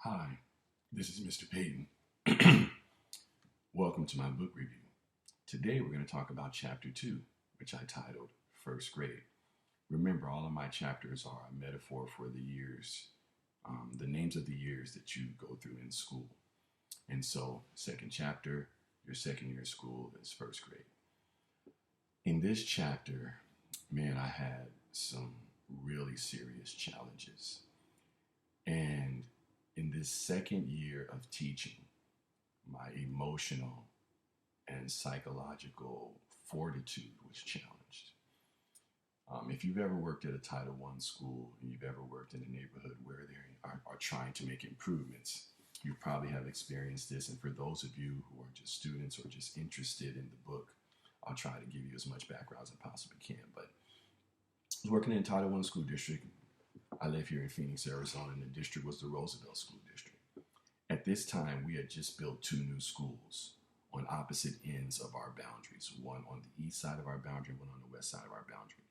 Hi, this is Mr. Payton. Welcome to my book review. Today we're going to talk about Chapter 2, which I titled First Grade. Remember, all of my chapters are a metaphor for the years, the names of the years that you go through in school. And so, second chapter, your second year of school is first grade. In this chapter, man, I had some really serious challenges. And in this second year of teaching, my emotional and psychological fortitude was challenged. If you've ever worked at a Title I school and you've ever worked in a neighborhood where they are trying to make improvements, you probably have experienced this. And for those of you who are just students or just interested in the book, I'll try to give you as much background as I possibly can. But I was working in a Title I school district. I live here in Phoenix, Arizona, and the district was the Roosevelt School District. At this time, we had just built two new schools on opposite ends of our boundaries, one on the east side of our boundary, one on the west side of our boundary.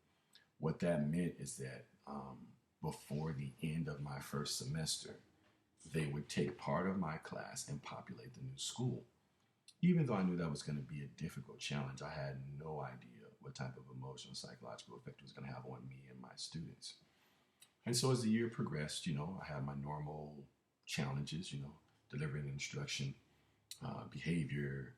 What that meant is that before the end of my first semester, they would take part of my class and populate the new school. Even though I knew that was going to be a difficult challenge, I had no idea what type of emotional, psychological effect it was going to have on me and my students. And so as the year progressed, I had my normal challenges, delivering instruction, behavior,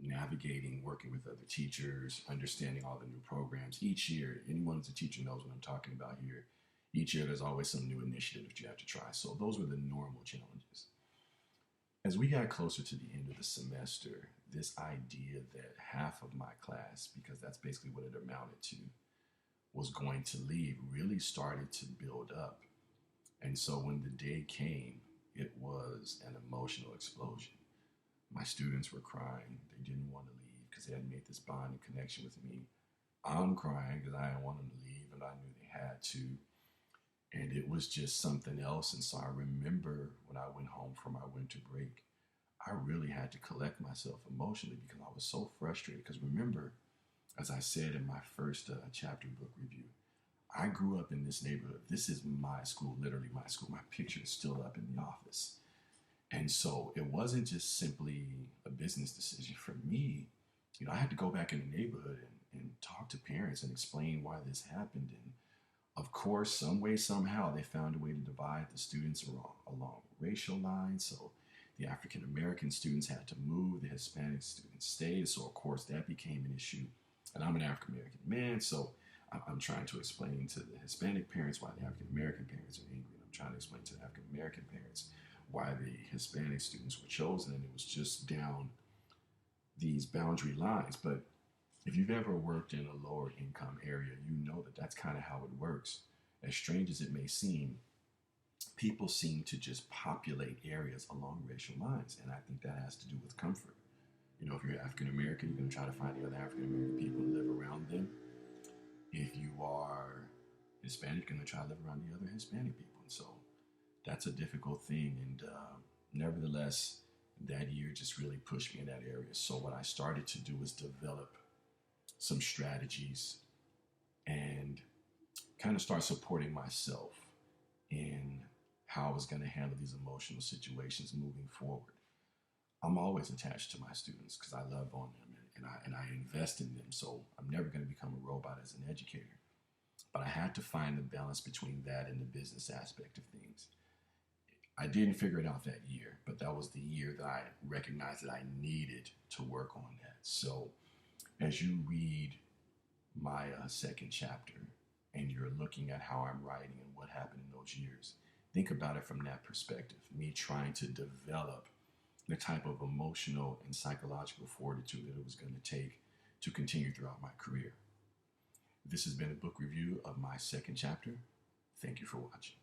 navigating, working with other teachers, understanding all the new programs. Each year, anyone who's a teacher knows what I'm talking about here. Each year, there's always some new initiative that you have to try. So those were the normal challenges. As we got closer to the end of the semester, this idea that half of my class, because that's basically what it amounted to, was going to leave really started to build up. And so when the day came, it was an emotional explosion. My students were crying. They didn't want to leave because they had made this bond and connection with me. I'm crying because I didn't want them to leave, and I knew they had to. And it was just something else. And so I remember when I went home for my winter break, I really had to collect myself emotionally because I was so frustrated. Because remember, as I said in my first chapter book review, I grew up in this neighborhood. This is my school, literally my school. My picture is still up in the office. And so it wasn't just simply a business decision for me. I had to go back in the neighborhood and talk to parents and explain why this happened. And of course, some way, somehow, they found a way to divide the students along racial lines. So the African American students had to move, the Hispanic students stayed. So of course that became an issue. And I'm an African American man, so I'm trying to explain to the Hispanic parents why the African American parents are angry. And I'm trying to explain to the African American parents why the Hispanic students were chosen. And it was just down these boundary lines. But if you've ever worked in a lower income area, you know that that's kind of how it works. As strange as it may seem, people seem to just populate areas along racial lines. And I think that has to do with comfort. If you're African American, you're going to try to find the other African American people and live around them. If you are Hispanic, you're going to try to live around the other Hispanic people. And so that's a difficult thing. And nevertheless, that year just really pushed me in that area. So what I started to do was develop some strategies and kind of start supporting myself in how I was going to handle these emotional situations moving forward. I'm always attached to my students because I love on them and I invest in them. So I'm never going to become a robot as an educator. But I had to find the balance between that and the business aspect of things. I didn't figure it out that year, but that was the year that I recognized that I needed to work on that. So as you read my second chapter and you're looking at how I'm writing and what happened in those years, think about it from that perspective. Me trying to develop the type of emotional and psychological fortitude that it was going to take to continue throughout my career. This has been a book review of my second chapter. Thank you for watching.